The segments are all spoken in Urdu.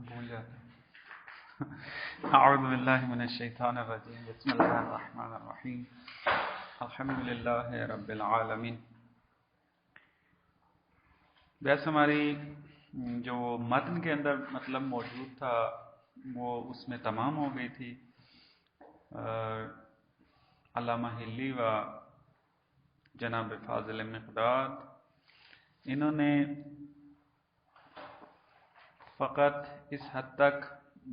بھول جاتا ہوں۔ اعوذ باللہ من الشیطان الرجیم، بسم اللہ الرحمن الرحیم، الحمد للہ رب العالمین۔ ویسے ہماری جو متن کے اندر مطلب موجود تھا وہ اس میں تمام ہو گئی تھی۔ علامہ ہلی و جناب فاضل مقداد انہوں نے فقط اس حد تک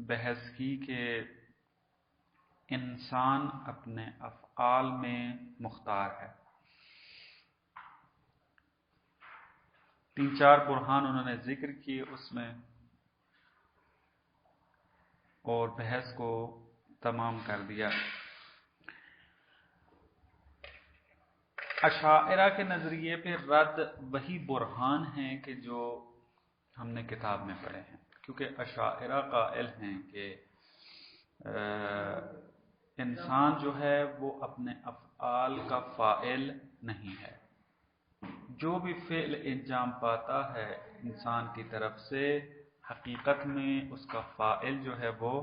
بحث کی کہ انسان اپنے افعال میں مختار ہے۔ 3-4 برہان انہوں نے ذکر کیے اس میں اور بحث کو تمام کر دیا۔ اشاعرہ کے نظریے پہ رد وہی برہان ہیں کہ جو ہم نے کتاب میں پڑھے ہیں، کیونکہ اشاعرہ قائل ہیں کہ انسان جو ہے وہ اپنے افعال کا فاعل نہیں ہے۔ جو بھی فعل انجام پاتا ہے انسان کی طرف سے، حقیقت میں اس کا فاعل جو ہے وہ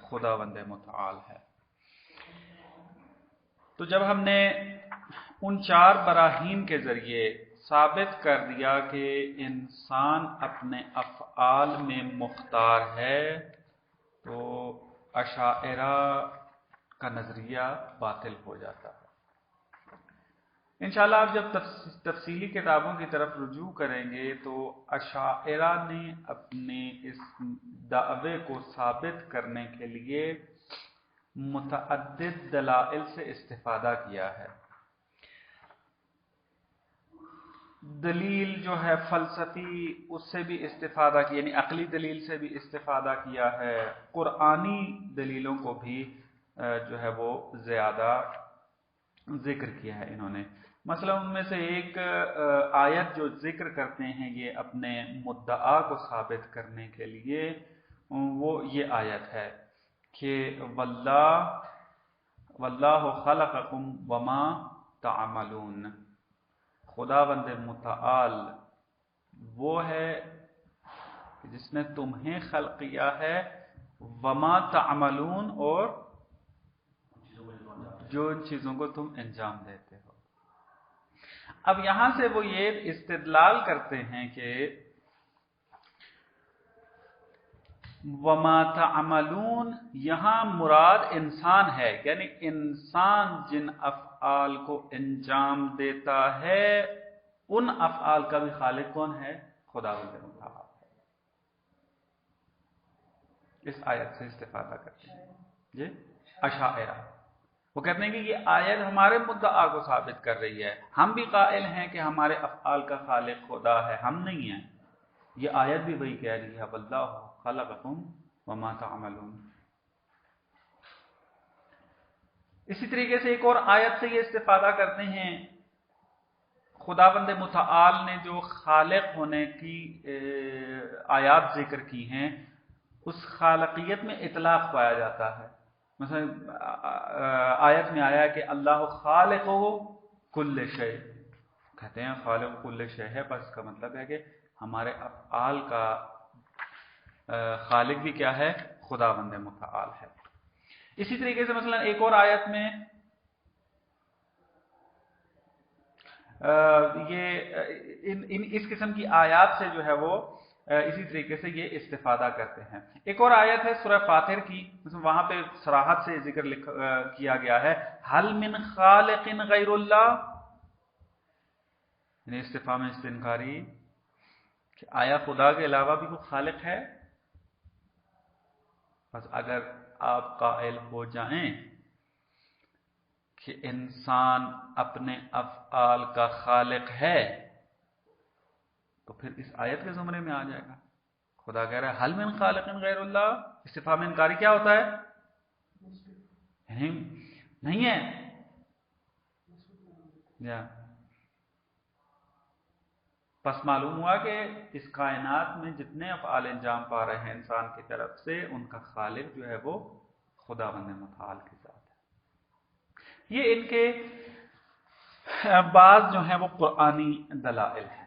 خداوند متعال ہے۔ تو جب ہم نے ان 4 براہین کے ذریعے ثابت کر دیا کہ انسان اپنے افعال میں مختار ہے، تو اشاعرہ کا نظریہ باطل ہو جاتا ہے۔ انشاءاللہ آپ جب تفصیلی کتابوں کی طرف رجوع کریں گے تو اشاعرہ نے اپنے اس دعوے کو ثابت کرنے کے لیے متعدد دلائل سے استفادہ کیا ہے۔ دلیل جو ہے فلسفی، اس سے بھی استفادہ کیا، یعنی عقلی دلیل سے بھی استفادہ کیا ہے، قرآنی دلیلوں کو بھی جو ہے وہ زیادہ ذکر کیا ہے انہوں نے۔ مثلا ان میں سے ایک آیت جو ذکر کرتے ہیں یہ اپنے مدعا کو ثابت کرنے کے لیے، وہ یہ آیت ہے کہ واللہ خلقکم وما تعملون، خداوند متعال وہ ہے جس نے تمہیں خلق کیا ہے، وما تعملون، اور جو ان چیزوں کو تم انجام دیتے ہو۔ اب یہاں سے وہ یہ استدلال کرتے ہیں کہ وما تعملون یہاں مراد انسان ہے، یعنی انسان جن افعال کو انجام دیتا ہے ان افعال کا بھی خالق کون ہے؟ خداوند متعال۔ اس آیت سے استفادہ کرتے ہیں جی اشاعرہ۔ وہ کہتے ہیں کہ یہ آیت ہمارے مدعا کو ثابت کر رہی ہے، ہم بھی قائل ہیں کہ ہمارے افعال کا خالق خدا ہے، ہم نہیں ہیں۔ یہ آیت بھی وہی کہہ رہی ہے، واللہ خلقکم وما تعملون۔ اسی طریقے سے ایک اور آیت سے یہ استفادہ کرتے ہیں، خداوند متعال نے جو خالق ہونے کی آیات ذکر کی ہیں اس خالقیت میں اطلاق پایا جاتا ہے۔ مثلا آیت میں آیا کہ اللہ خالق کل شیء، کہتے ہیں خالق کل شیء ہے، بس اس کا مطلب ہے کہ ہمارے افعال کا خالق بھی کیا ہے؟ خداوند متعال ہے۔ اسی طریقے سے مثلا ایک اور آیت میں اس قسم کی آیات سے جو ہے وہ اسی طریقے سے یہ استفادہ کرتے ہیں۔ ایک اور آیت ہے سورہ فاطر کی، وہاں پہ صراحت سے ذکر کیا گیا ہے حل من خالق غیر اللہ، یعنی استفہام استنکاری، کہ آیا خدا کے علاوہ بھی کوئی خالق ہے؟ بس اگر آپ قائل ہو جائیں کہ انسان اپنے افعال کا خالق ہے تو پھر اس آیت کے زمرے میں آ جائے گا۔ خدا کہہ رہا ہے حل من خالق غیر اللہ، استفہام انکاری کیا ہوتا ہے؟ نہیں ہے یا پس معلوم ہوا کہ اس کائنات میں جتنے افعال انجام پا رہے ہیں انسان کی طرف سے، ان کا خالق جو ہے وہ خداوند متعال کی ذات ہے۔ یہ ان کے بعض جو ہیں وہ قرآنی دلائل ہیں۔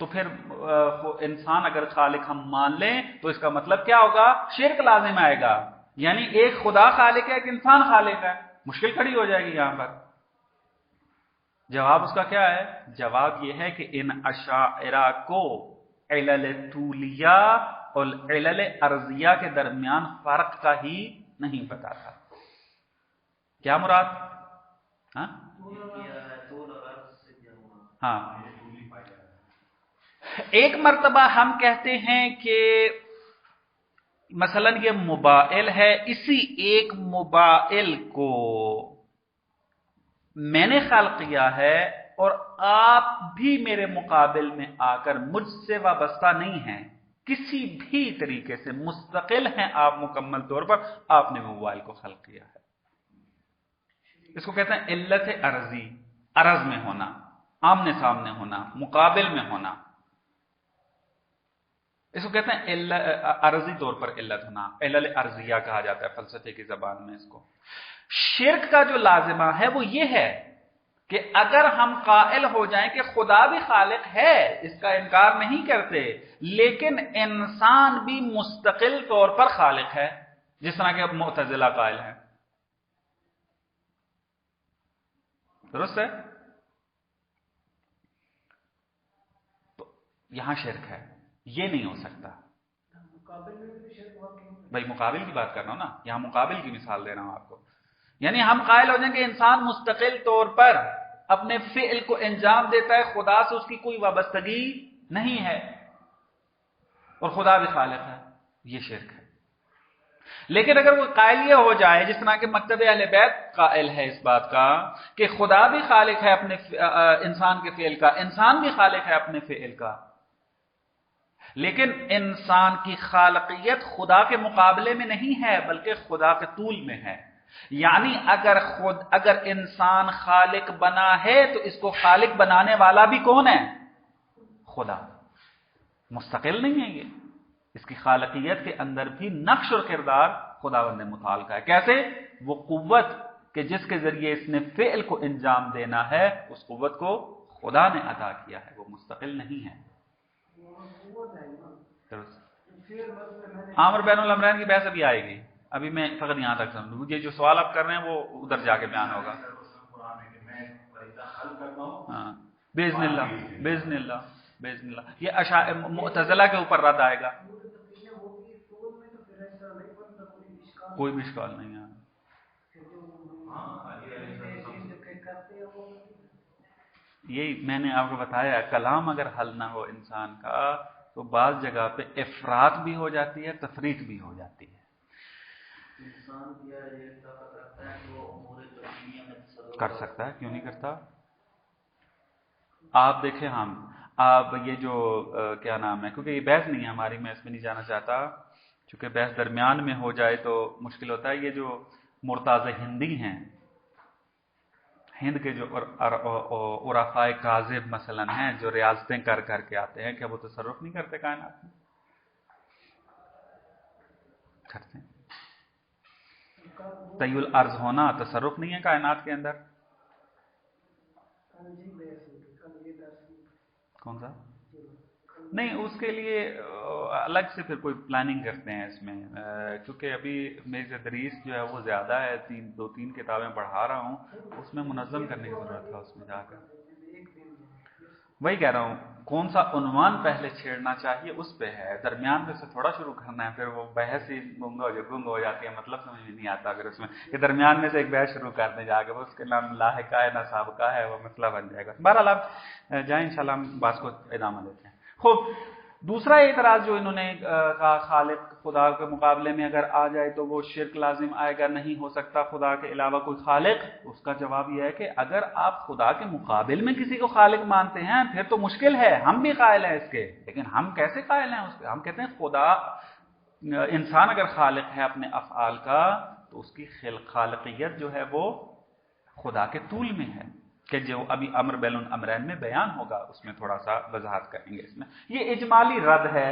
تو پھر انسان اگر خالق ہم مان لیں تو اس کا مطلب کیا ہوگا؟ شرک لازم آئے گا، یعنی ایک خدا خالق ہے ایک انسان خالق ہے، مشکل کھڑی ہو جائے گی یہاں پر۔ جواب اس کا کیا ہے؟ جواب یہ ہے کہ ان اشاعرہ کو علل طولیہ اور علل عرضیہ کے درمیان فرق کا ہی نہیں پتا تھا۔ کیا مراد؟ ہاں، ایک مرتبہ ہم کہتے ہیں کہ مثلا یہ مبائل ہے، اسی ایک مبائل کو میں نے خلق کیا ہے اور آپ بھی میرے مقابل میں آ کر مجھ سے وابستہ نہیں ہیں، کسی بھی طریقے سے مستقل ہیں آپ مکمل طور پر، آپ نے موبائل کو خلق کیا ہے۔ اس کو کہتے ہیں علت عرضی، عرض میں ہونا، آمنے سامنے ہونا، مقابل میں ہونا، اس کو کہتے ہیں عرضی طور پر علت ہونا، علل عرضیہ کہا جاتا ہے فلسفے کی زبان میں اس کو۔ شرک کا جو لازمہ ہے وہ یہ ہے کہ اگر ہم قائل ہو جائیں کہ خدا بھی خالق ہے، اس کا انکار نہیں کرتے، لیکن انسان بھی مستقل طور پر خالق ہے، جس طرح کہ اب معتزلہ قائل ہیں، درست ہے؟ تو یہاں شرک ہے، یہ نہیں ہو سکتا۔ بھائی مقابل کی بات کر رہا ہوں نا، یہاں مقابل کی مثال دے رہا ہوں آپ کو، یعنی ہم قائل ہو جائیں کہ انسان مستقل طور پر اپنے فعل کو انجام دیتا ہے، خدا سے اس کی کوئی وابستگی نہیں ہے، اور خدا بھی خالق ہے، یہ شرک ہے۔ لیکن اگر وہ قائل یہ ہو جائے جس طرح کہ مکتب اہل بیت قائل ہے اس بات کا کہ خدا بھی خالق ہے اپنے انسان کے فعل کا، انسان بھی خالق ہے اپنے فعل کا، لیکن انسان کی خالقیت خدا کے مقابلے میں نہیں ہے بلکہ خدا کے طول میں ہے، یعنی اگر انسان خالق بنا ہے تو اس کو خالق بنانے والا بھی کون ہے؟ خدا، مستقل نہیں ہے یہ، اس کی خالقیت کے اندر بھی نقش اور کردار خداوند متعال کا ہے۔ کیسے؟ وہ قوت کہ جس کے ذریعے اس نے فعل کو انجام دینا ہے، اس قوت کو خدا نے عطا کیا ہے، وہ مستقل نہیں ہے۔ عامر بین الامرین کی بحث ابھی آئے گی، ابھی میں فقط یہاں تک سمجھوں، یہ جو سوال آپ کر رہے ہیں وہ ادھر جا کے بیان ہوگا۔ ہاں باذن اللہ، باذن اللہ، باذن اللہ، یہ معتزلہ کے اوپر رد آئے گا، کوئی بھی اشکال نہیں ہے۔ یہی میں نے آپ کو بتایا، کلام اگر حل نہ ہو انسان کا تو بعض جگہ پہ افراط بھی ہو جاتی ہے، تفریط بھی ہو جاتی ہے۔ کر سکتا ہے، کیوں نہیں کرتا؟ آپ دیکھیں، آپ یہ جو کیا نام ہے، کیونکہ یہ بحث نہیں ہے ہماری، میں اس میں نہیں جانا چاہتا، چونکہ بحث درمیان میں ہو جائے تو مشکل ہوتا ہے۔ یہ جو مرتاض ہندی ہیں، ہند کے جو عرفاء کاذب مثلا ہیں، جو ریاضتیں کر کر کے آتے ہیں، کیا وہ تصرف نہیں کرتے کائنات میں؟ کرتے ہیں۔ طی الارض ہونا تصرف نہیں ہے کائنات کے اندر؟ کون سا؟ نہیں، اس کے لیے الگ سے پھر کوئی پلاننگ کرتے ہیں اس میں، کیونکہ ابھی میری تدریس جو ہے وہ زیادہ ہے، دو تین کتابیں پڑھا رہا ہوں، اس میں منظم کرنے کی ضرورت ہے، اس میں جا کر وہی کہہ رہا ہوں، کون سا عنوان پہلے چھیڑنا چاہیے اس پہ ہے، درمیان میں سے تھوڑا شروع کرنا ہے، پھر وہ بحث ہی گنگ ہو جاتی ہے، مطلب سمجھ میں نہیں آتا اگر اس میں کہ درمیان میں سے ایک بحث شروع کرنے جا کے، اس کے نام لاحقہ ہے نہ سابقہ ہے، وہ مسئلہ بن جائے گا۔ بہرحال آپ جائیں، انشاءاللہ ہم بات کو ادامہ دیتے ہیں۔ خوب، دوسرا اعتراض جو انہوں نے کہا خالق خدا کے مقابلے میں اگر آ جائے تو وہ شرک لازم آئے گا، نہیں ہو سکتا خدا کے علاوہ کوئی خالق، اس کا جواب یہ ہے کہ اگر آپ خدا کے مقابل میں کسی کو خالق مانتے ہیں پھر تو مشکل ہے، ہم بھی قائل ہیں اس کے، لیکن ہم کیسے قائل ہیں اس کے؟ ہم کہتے ہیں خدا، انسان اگر خالق ہے اپنے افعال کا تو اس کی خالقیت جو ہے وہ خدا کے طول میں ہے، کہ جو ابھی امر بین الامرین میں بیان ہوگا اس میں تھوڑا سا وضاحت کریں گے اس میں۔ یہ اجمالی رد ہے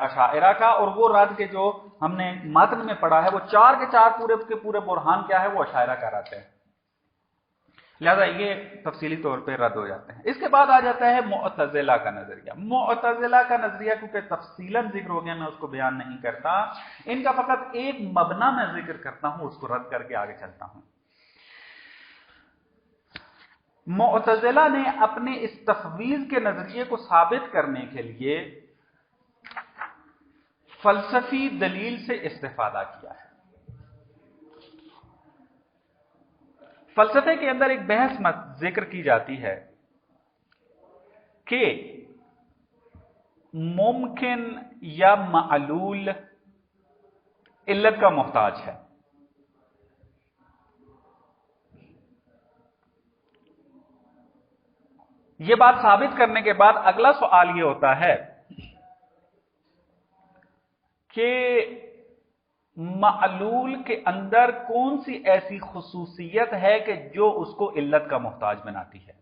اشاعرہ کا، اور وہ رد کے جو ہم نے متن میں پڑھا ہے وہ 4 کے 4 پورے کے پورے برہان کیا ہے، وہ اشاعرہ کا رد ہے۔ لہذا یہ تفصیلی طور پہ رد ہو جاتے ہیں۔ اس کے بعد آ جاتا ہے معتزلہ کا نظریہ۔ معتزلہ کا نظریہ کیونکہ تفصیلاً ذکر ہو گیا، میں اس کو بیان نہیں کرتا، ان کا فقط ایک مبنا میں ذکر کرتا ہوں، اس کو رد کر کے آگے چلتا ہوں۔ معتزلہ نے اپنے اس تفویض کے نظریے کو ثابت کرنے کے لیے فلسفی دلیل سے استفادہ کیا ہے۔ فلسفے کے اندر ایک بحث ذکر کی جاتی ہے کہ ممکن یا معلول علت کا محتاج ہے۔ یہ بات ثابت کرنے کے بعد اگلا سوال یہ ہوتا ہے کہ معلول کے اندر کون سی ایسی خصوصیت ہے کہ جو اس کو علت کا محتاج بناتی ہے۔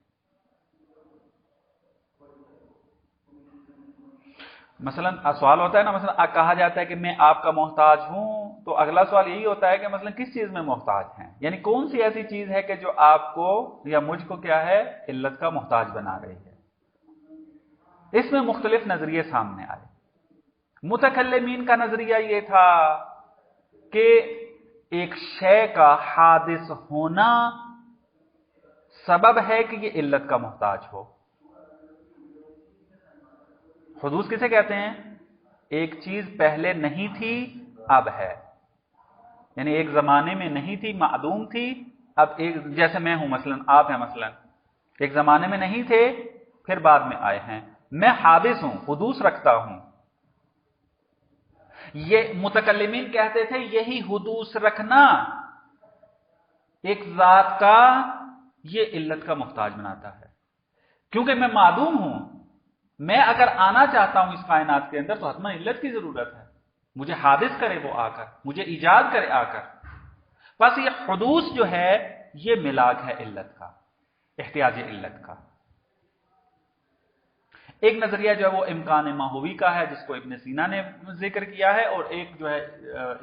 مثلا سوال ہوتا ہے نا، مثلا کہا جاتا ہے کہ میں آپ کا محتاج ہوں، تو اگلا سوال یہی ہوتا ہے کہ مثلا کس چیز میں محتاج ہیں، یعنی کون سی ایسی چیز ہے کہ جو آپ کو یا مجھ کو کیا ہے، علت کا محتاج بنا رہی ہے۔ اس میں مختلف نظریے سامنے آئے۔ متکلمین کا نظریہ یہ تھا کہ ایک شے کا حادث ہونا سبب ہے کہ یہ علت کا محتاج ہو۔ حدوث کسے کہتے ہیں؟ ایک چیز پہلے نہیں تھی اب ہے، یعنی ایک زمانے میں نہیں تھی، معدوم تھی، اب ایک، جیسے میں ہوں مثلا، آپ ہیں مثلا، ایک زمانے میں نہیں تھے پھر بعد میں آئے ہیں، میں حادث ہوں، حدوث رکھتا ہوں۔ یہ متکلمین کہتے تھے یہی حدوث رکھنا ایک ذات کا یہ علت کا محتاج بناتا ہے، کیونکہ میں معدوم ہوں، میں اگر آنا چاہتا ہوں اس کائنات کے اندر تو حتما علت کی ضرورت ہے، مجھے حادث کرے وہ آ کر، مجھے ایجاد کرے آ کر۔ بس یہ حدوث جو ہے یہ ملاک ہے علت کا، احتیاجی علت کا۔ ایک نظریہ جو ہے وہ امکان ماہوی کا ہے جس کو ابن سینا نے ذکر کیا ہے، اور ایک جو ہے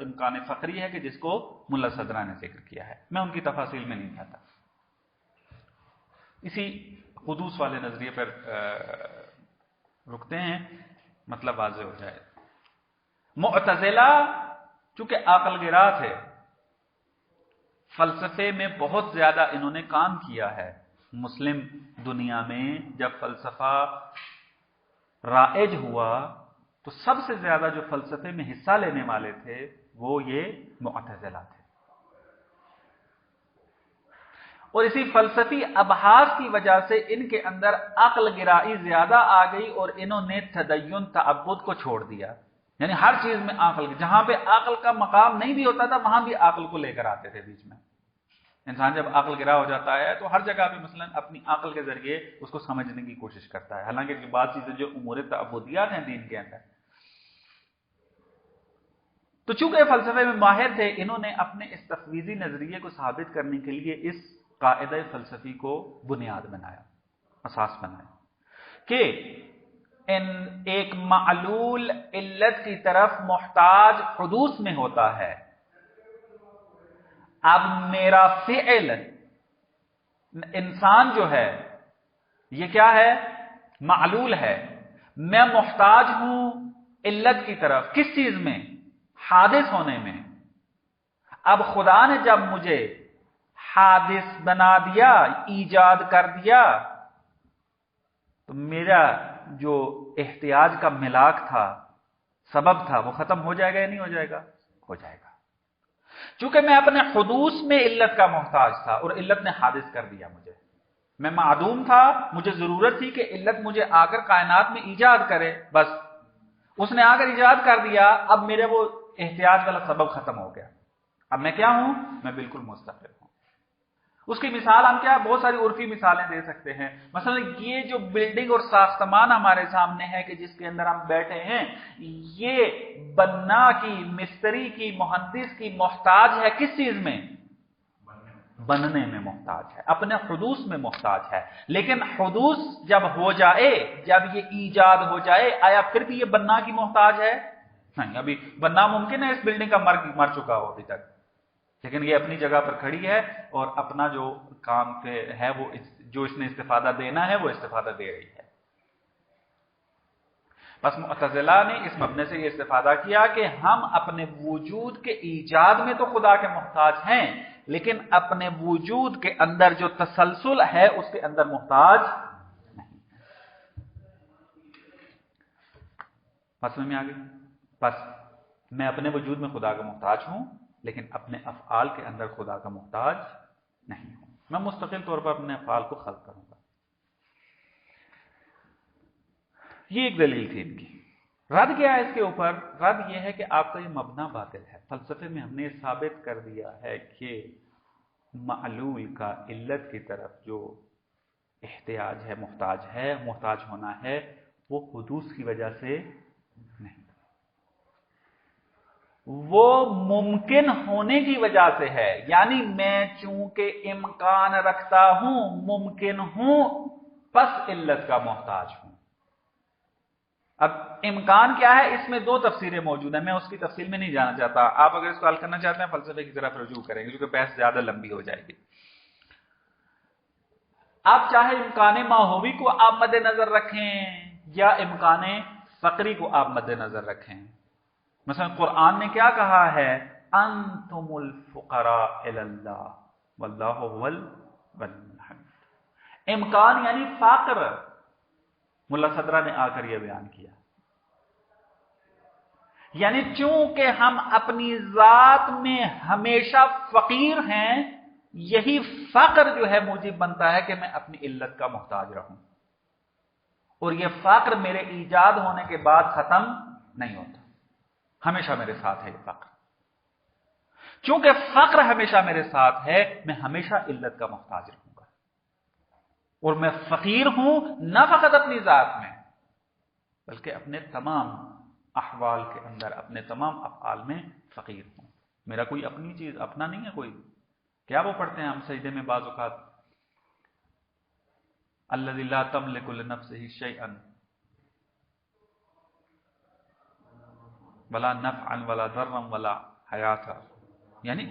امکان فقری ہے کہ جس کو ملا صدرہ نے ذکر کیا ہے، میں ان کی تفاصیل میں نہیں جاتا۔ اسی حدوث والے نظریے پر رکتے ہیں، مطلب واضح ہو جائے۔ معتزلہ چونکہ عقل گرا تھے، فلسفے میں بہت زیادہ انہوں نے کام کیا ہے۔ مسلم دنیا میں جب فلسفہ رائج ہوا تو سب سے زیادہ جو فلسفے میں حصہ لینے والے تھے وہ یہ معتزلہ تھے، اور اسی فلسفی ابحاث کی وجہ سے ان کے اندر عقل گرائی زیادہ آ گئی، اور انہوں نے تدین تعبد کو چھوڑ دیا، یعنی ہر چیز میں عقل، جہاں پہ عقل کا مقام نہیں بھی ہوتا تھا وہاں بھی عقل کو لے کر آتے تھے بیچ میں۔ انسان جب عقل گرا ہو جاتا ہے تو ہر جگہ پہ مثلا اپنی عقل کے ذریعے اس کو سمجھنے کی کوشش کرتا ہے، حالانکہ یہ بعض چیزیں جو امور تعبدیات ہیں دین کے اندر۔ تو چونکہ فلسفے میں ماہر تھے، انہوں نے اپنے اس تفویضی نظریے کو ثابت کرنے کے لیے اس قاعدہ فلسفی کو بنیاد بنایا، اساس بنایا کہ ایک معلول علت کی طرف محتاج حدوث میں ہوتا ہے۔ اب میرا فعل انسان جو ہے یہ کیا ہے؟ معلول ہے، میں محتاج ہوں علت کی طرف، کس چیز میں؟ حادث ہونے میں۔ اب خدا نے جب مجھے حادث بنا دیا، ایجاد کر دیا، تو میرا جو احتیاج کا ملاک تھا، سبب تھا، وہ ختم ہو جائے گا یا نہیں ہو جائے گا؟ ہو جائے گا۔ چونکہ میں اپنے حدوث میں علت کا محتاج تھا اور علت نے حادث کر دیا مجھے، میں معدوم تھا، مجھے ضرورت تھی کہ علت مجھے آ کر کائنات میں ایجاد کرے، بس اس نے آ کر ایجاد کر دیا، اب میرے وہ احتیاج والا سبب ختم ہو گیا، اب میں کیا ہوں؟ میں بالکل مستقل ہوں۔ اس کی مثال ہم کیا بہت ساری عرفی مثالیں دے سکتے ہیں، مثلا یہ جو بلڈنگ اور ساختمان ہمارے سامنے ہے کہ جس کے اندر ہم بیٹھے ہیں، یہ بنا کی، مستری کی، مہندس کی محتاج ہے کس چیز میں؟ بننے میں محتاج ہے، اپنے حدوث میں محتاج ہے۔ لیکن حدوث جب ہو جائے، جب یہ ایجاد ہو جائے، آیا پھر بھی یہ بنا کی محتاج ہے؟ نہیں، ابھی بننا ممکن ہے اس بلڈنگ کا مر چکا ہو ابھی تک، لیکن یہ اپنی جگہ پر کھڑی ہے اور اپنا جو کام پہ ہے وہ جو اس نے استفادہ دینا ہے وہ استفادہ دے رہی ہے۔ بس معتزلہ نے اس مبنے سے یہ استفادہ کیا کہ ہم اپنے وجود کے ایجاد میں تو خدا کے محتاج ہیں، لیکن اپنے وجود کے اندر جو تسلسل ہے اس کے اندر محتاج نہیں۔ مسئلہ میں آگے بس میں اپنے وجود میں خدا کا محتاج ہوں، لیکن اپنے افعال کے اندر خدا کا محتاج نہیں ہوں۔ میں مستقل طور پر اپنے افعال کو خلق کروں گا۔ یہ ایک دلیل تھی ان کی۔ رد کیا ہے اس کے اوپر؟ رد یہ ہے کہ آپ کا یہ مبنا باطل ہے۔ فلسفے میں ہم نے ثابت کر دیا ہے کہ معلول کا علت کی طرف جو احتیاج ہے، محتاج ہونا ہے، وہ حدوث کی وجہ سے نہیں، وہ ممکن ہونے کی وجہ سے ہے۔ یعنی میں چونکہ امکان رکھتا ہوں، ممکن ہوں، پس علت کا محتاج ہوں۔ اب امکان کیا ہے؟ اس میں دو تفسیریں موجود ہیں، میں اس کی تفصیل میں نہیں جانا چاہتا۔ آپ اگر اس کو حل کرنا چاہتے ہیں فلسفے کی طرف رجوع کریں گے، کیونکہ بحث زیادہ لمبی ہو جائے گی۔ آپ چاہے امکان ماہوی کو آپ مد نظر رکھیں یا امکان فقری کو آپ مد نظر رکھیں۔ مثلا قرآن نے کیا کہا ہے؟ انتم الفقراء الی اللہ واللہ هو الغنی الحمید۔ امکان یعنی فقر، ملا صدرہ نے آ کر یہ بیان کیا۔ یعنی چونکہ ہم اپنی ذات میں ہمیشہ فقیر ہیں، یہی فقر جو ہے موجب بنتا ہے کہ میں اپنی علت کا محتاج رہوں، اور یہ فقر میرے ایجاد ہونے کے بعد ختم نہیں ہوتا، ہمیشہ میرے ساتھ ہے یہ فقر۔ چونکہ فقر ہمیشہ میرے ساتھ ہے، میں ہمیشہ علت کا محتاج رہوں گا، اور میں فقیر ہوں نہ فقط اپنی ذات میں بلکہ اپنے تمام احوال کے اندر، اپنے تمام افعال میں فقیر ہوں۔ میرا کوئی اپنی چیز اپنا نہیں ہے کوئی۔ کیا وہ پڑھتے ہیں ہم سجدے میں بعض اوقات، الذی لا تملک لنفسہ شیئا ولا نفعا ولا ضرا ولا حیاتا، یعنی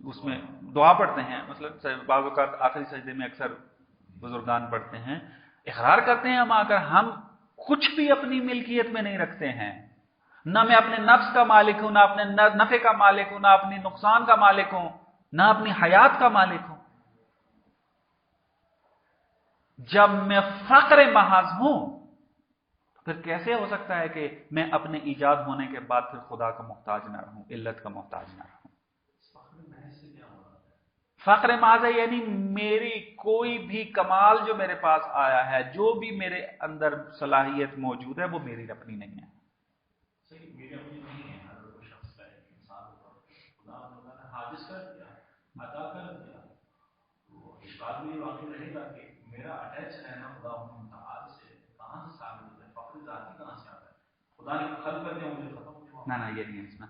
اس میں دعا پڑھتے ہیں، مثلا بعض اوقات آخری سجدے میں اکثر بزرگان پڑھتے ہیں، اقرار کرتے ہیں ہم آ کر ہم کچھ بھی اپنی ملکیت میں نہیں رکھتے ہیں، نہ میں اپنے نفس کا مالک ہوں، نہ اپنے نفع کا مالک ہوں، نہ اپنی نقصان کا مالک ہوں، نہ اپنی حیات کا مالک ہوں۔ جب میں فقر محض ہوں تو پھر کیسے ہو سکتا ہے کہ میں اپنے ایجاد ہونے کے بعد پھر خدا کا محتاج نہ رہوں، علت کا محتاج نہ رہوں؟ فقر محض ہے یعنی میری کوئی بھی کمال جو میرے پاس آیا ہے، جو بھی میرے اندر صلاحیت موجود ہے، وہ میری اپنی نہیں ہے۔ میری اپنی نہیں ہے۔ اگر کوئی شخص کا ایک انسان خدا نے حاجز کر دیا، عطا کر دیا، تو اس بات میں یہ واقع رہے گا کہ میرا اٹیچ رہنا خدا متعال سے کہاں سے ثابت ہوتا ہے؟ فقر ذاتی کہاں سے آتا ہے؟ خدا نے خلق کر دیا مجھے ختم ہو۔ نہ یہ نہیں ہے اس میں،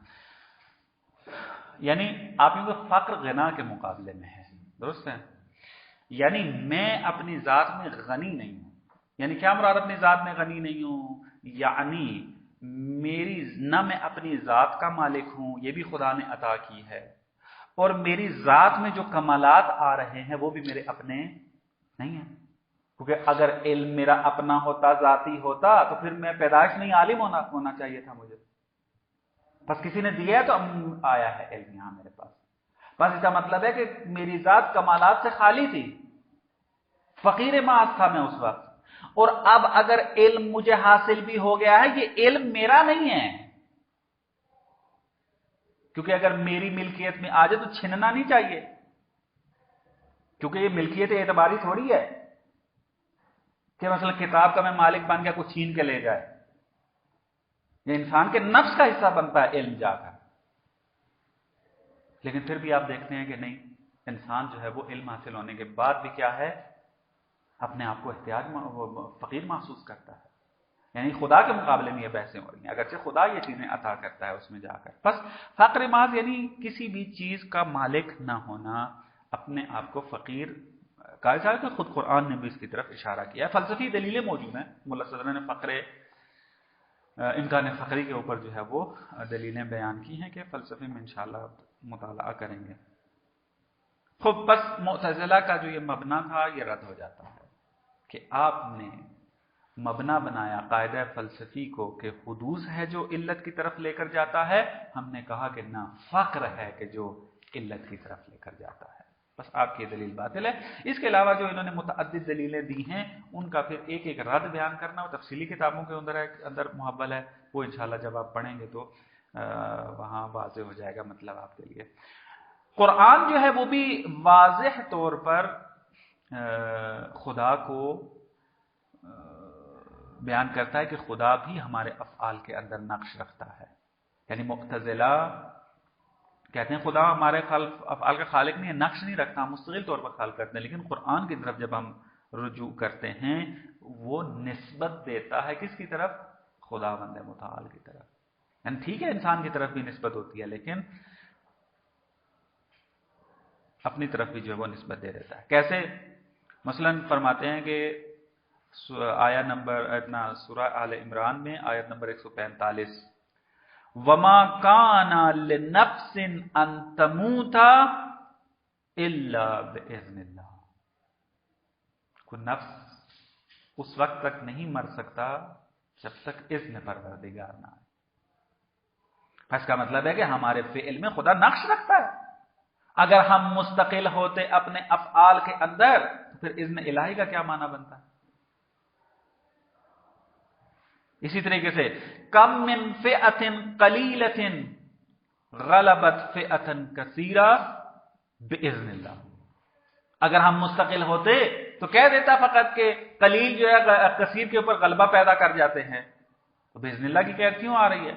یعنی آپ کیونکہ فقر غنا کے مقابلے میں ہے، درست ہے؟ یعنی میں اپنی ذات میں غنی نہیں ہوں۔ یعنی کیا مراد اپنی ذات میں غنی نہیں ہوں؟ یعنی میری نہ میں اپنی ذات کا مالک ہوں، یہ بھی خدا نے عطا کی ہے، اور میری ذات میں جو کمالات آ رہے ہیں وہ بھی میرے اپنے نہیں ہیں، کیونکہ اگر علم میرا اپنا ہوتا، ذاتی ہوتا، تو پھر میں پیدائش نہیں عالم ہونا چاہیے تھا مجھے، بس کسی نے دیا ہے تو آیا ہے علم یہاں میرے پاس۔ بس اس کا مطلب ہے کہ میری ذات کمالات سے خالی تھی، فقیر محض تھا میں اس وقت، اور اب اگر علم مجھے حاصل بھی ہو گیا ہے، یہ علم میرا نہیں ہے، کیونکہ اگر میری ملکیت میں آ جائے تو چھننا نہیں چاہیے، کیونکہ یہ ملکیت اعتباری تھوڑی ہے کہ مثلا کتاب کا میں مالک بن گیا کچھ چھین کے لے جائے۔ یہ انسان کے نفس کا حصہ بنتا ہے علم جا کر، لیکن پھر بھی آپ دیکھتے ہیں کہ نہیں، انسان جو ہے وہ علم حاصل ہونے کے بعد بھی کیا ہے، اپنے آپ کو احتیاج فقیر محسوس کرتا ہے۔ یعنی خدا کے مقابلے میں یہ بحثیں ہو رہی ہیں، اگرچہ خدا یہ چیزیں عطا کرتا ہے اس میں جا کر۔ بس فقر محض یعنی کسی بھی چیز کا مالک نہ ہونا، اپنے آپ کو فقیر کہا جائے کہ خود قرآن نے بھی اس کی طرف اشارہ کیا ہے۔ فلسفی دلیلیں موجود ہیں، ملا صدرہ نے امکان فقری کے اوپر جو ہے وہ دلیلیں بیان کی ہیں کہ فلسفے میں انشاءاللہ مطالعہ کریں گے. خب بس معتزلہ کا جو یہ مبنا تھا یہ رد ہو جاتا ہے کہ آپ نے مبنا بنایا قاعدہ فلسفی کو کہ حدوث ہے جو علت کی طرف لے کر جاتا ہے. ہم نے کہا کہ نہ، فقر ہے کہ جو علت کی طرف لے کر جاتا ہے. بس آپ کی دلیل باطل ہے. اس کے علاوہ جو انہوں نے متعدد دلیلیں دی ہیں ان کا پھر ایک ایک رد بیان کرنا وہ تفصیلی کتابوں کے اندر محول ہے. وہ انشاءاللہ جب آپ پڑھیں گے تو وہاں واضح ہو جائے گا مطلب آپ کے لیے. قرآن جو ہے وہ بھی واضح طور پر خدا کو بیان کرتا ہے کہ خدا بھی ہمارے افعال کے اندر نقش رکھتا ہے. یعنی معتزلہ کہتے ہیں خدا ہمارے افعال کا خالق نہیں ہے، نقش نہیں رکھتا، ہم مستقل طور پر خالق کرتے ہیں. لیکن قرآن کی طرف جب ہم رجوع کرتے ہیں وہ نسبت دیتا ہے کس کی طرف؟ خداوند متعال کی طرف. یعنی ٹھیک ہے انسان کی طرف بھی نسبت ہوتی ہے لیکن اپنی طرف بھی جو ہے وہ نسبت دے دیتا ہے. کیسے؟ مثلا فرماتے ہیں کہ آیت نمبر سورہ آل عمران میں آیت نمبر 145 وَمَا كَانَ لِنَفْسٍ أَن تَمُوتَ إِلَّا بِإِذْنِ اللَّهِ. کوئی نفس اس وقت تک نہیں مر سکتا جب تک اذن پروردگار نہ آئے. اس کا مطلب ہے کہ ہمارے فعل میں خدا نقش رکھتا ہے. اگر ہم مستقل ہوتے اپنے افعال کے اندر تو پھر اذن الہی کا کیا معنی بنتا ہے؟ اسی طریقے سے کم من فئۃ قلیلۃ غلبت فئۃ کثیرہ باذن اللہ. اگر ہم مستقل ہوتے تو کہہ دیتا فقط کہ قلیل جو ہے کثیر کے اوپر غلبہ پیدا کر جاتے ہیں. تو باذن اللہ کی قید کیوں آ رہی ہے؟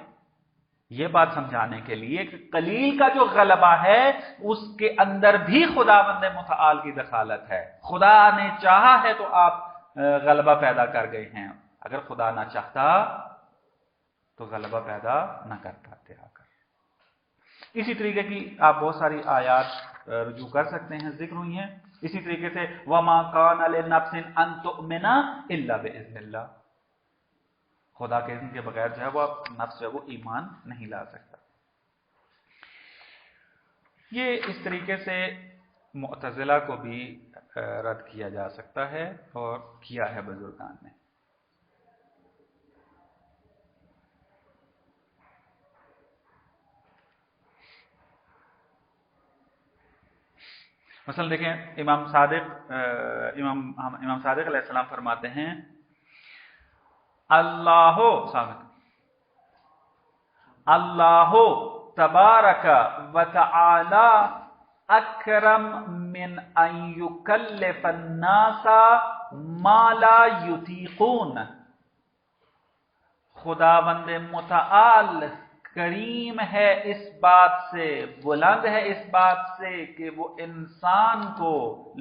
یہ بات سمجھانے کے لیے کہ قلیل کا جو غلبہ ہے اس کے اندر بھی خداوند متعال کی دخالت ہے. خدا نے چاہا ہے تو آپ غلبہ پیدا کر گئے ہیں، اگر خدا نہ چاہتا تو غلبہ پیدا نہ کر پاتے آ کر. اسی طریقے کی آپ بہت ساری آیات رجوع کر سکتے ہیں، ذکر ہوئی ہیں. اسی طریقے سے وَمَا كَانَ لِنَفْسٍ أَن تُؤْمِنَ إِلَّا بِإِذْنِ اللَّهِ. خدا کے اذن کے بغیر جو ہے وہ نفس جو ہے وہ ایمان نہیں لا سکتا. یہ اس طریقے سے معتزلہ کو بھی رد کیا جا سکتا ہے اور کیا ہے بزرگان نے. مثلا دیکھیں امام صادق علیہ السلام فرماتے ہیں اللہ تبارک و تعالی اکرم من ان یکلف الناس ما لا یطیقون. خداوند متعال کریم ہے اس بات سے، بلند ہے اس بات سے کہ وہ انسان کو،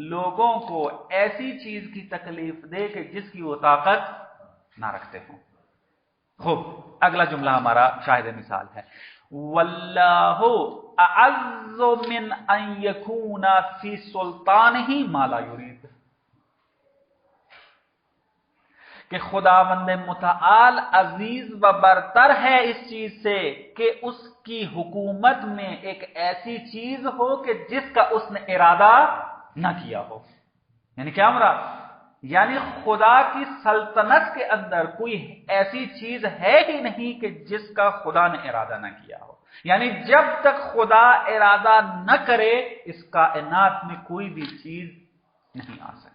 لوگوں کو ایسی چیز کی تکلیف دے کہ جس کی وہ طاقت نہ رکھتے ہوں. خوب اگلا جملہ ہمارا شاہد مثال ہے واللہ اعز من ان یکون فی سلطانہ ما لا یرید. کہ خداوند متعال عزیز و برتر ہے اس چیز سے کہ اس کی حکومت میں ایک ایسی چیز ہو کہ جس کا اس نے ارادہ نہ کیا ہو. یعنی کیا مراد؟ یعنی خدا کی سلطنت کے اندر کوئی ایسی چیز ہے ہی نہیں کہ جس کا خدا نے ارادہ نہ کیا ہو. یعنی جب تک خدا ارادہ نہ کرے اس کائنات میں کوئی بھی چیز نہیں آ سکتی.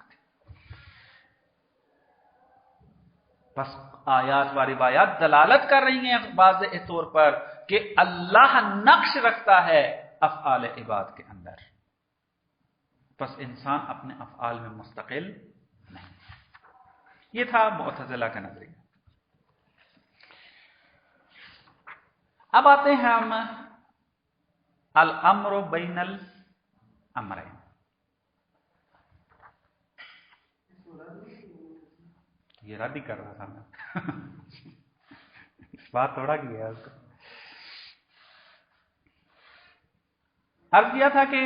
بس آیات و روایات دلالت کر رہی ہیں واضح طور پر کہ اللہ نقش رکھتا ہے افعال عباد کے اندر. بس انسان اپنے افعال میں مستقل نہیں. یہ تھا معتزلہ کا نظریہ. اب آتے ہیں ہم الامر بین الامرین. یہ رد ہی کر رہا تھا میں بات تھوڑا کی ہے. عرض کیا تھا کہ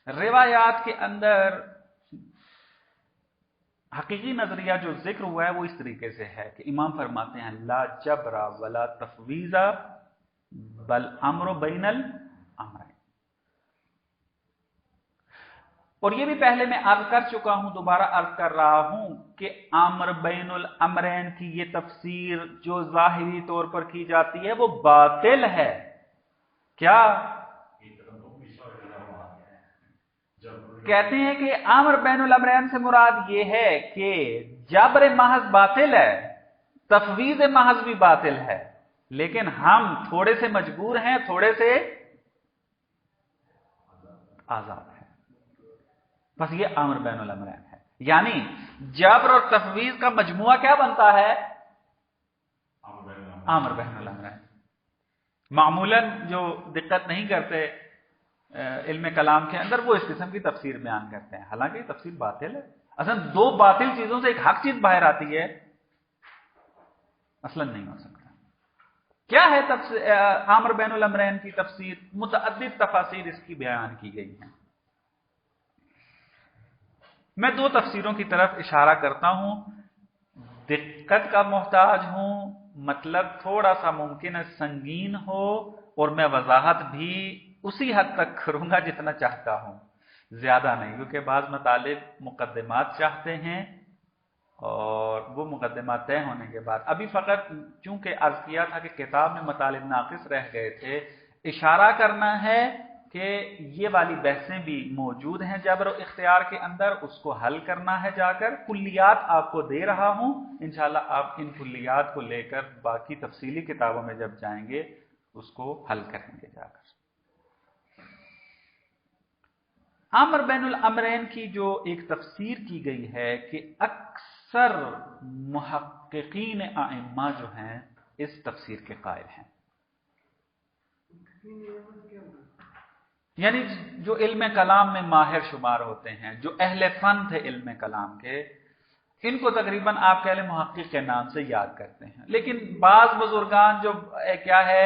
روایات کے اندر حقیقی نظریہ جو ذکر ہوا ہے وہ اس طریقے سے ہے کہ امام فرماتے ہیں لا جبر ولا تفویض بل امر بین الامرین. اور یہ بھی پہلے میں عرض کر چکا ہوں، دوبارہ عرض کر رہا ہوں کہ امر بین الامرین کی یہ تفسیر جو ظاہری طور پر کی جاتی ہے وہ باطل ہے۔ کیا کہتے ہیں کہ امر بین الامرین سے مراد یہ ہے کہ جبر محض باطل ہے، تفویض محض بھی باطل ہے، لیکن ہم تھوڑے سے مجبور ہیں، تھوڑے سے آزاد ہیں، بس یہ امر بین الامرین ہے۔ یعنی جبر اور تفویض کا مجموعہ کیا بنتا ہے؟ امر بین الامرین۔ معمولاً جو دقت نہیں کرتے علم کلام کے اندر وہ اس قسم کی تفسیر بیان کرتے ہیں، حالانکہ یہ تفسیر باطل ہے۔ اصلا دو باطل چیزوں سے ایک حق چیز باہر آتی ہے، اصلا نہیں ہو سکتا۔ کیا ہے امر بین الامرین کی تفسیر؟ متعدد تفاسیر اس کی بیان کی گئی ہیں۔ میں دو تفسیروں کی طرف اشارہ کرتا ہوں، دقت کا محتاج ہوں، مطلب تھوڑا سا ممکن ہے سنگین ہو، اور میں وضاحت بھی اسی حد تک کروں گا جتنا چاہتا ہوں، زیادہ نہیں، کیونکہ بعض مطالب مقدمات چاہتے ہیں اور وہ مقدمات طے ہونے کے بعد، ابھی فقط چونکہ عرض کیا تھا کہ کتاب میں مطالب ناقص رہ گئے تھے، اشارہ کرنا ہے کہ یہ والی بحثیں بھی موجود ہیں جبر و اختیار کے اندر، اس کو حل کرنا ہے جا کر۔ کلیات آپ کو دے رہا ہوں، انشاءاللہ آپ ان کلیات کو لے کر باقی تفصیلی کتابوں میں جب جائیں گے اس کو حل کریں گے جا کر۔ امر بین الامرین کی جو ایک تفسیر کی گئی ہے کہ اکثر محققین ائمہ جو ہیں اس تفسیر کے قائل ہیں، یعنی جو علم کلام میں ماہر شمار ہوتے ہیں، جو اہل فن تھے علم کلام کے، ان کو تقریباً آپ کہہ لیں محقق کے نام سے یاد کرتے ہیں، لیکن بعض بزرگان جو کیا ہے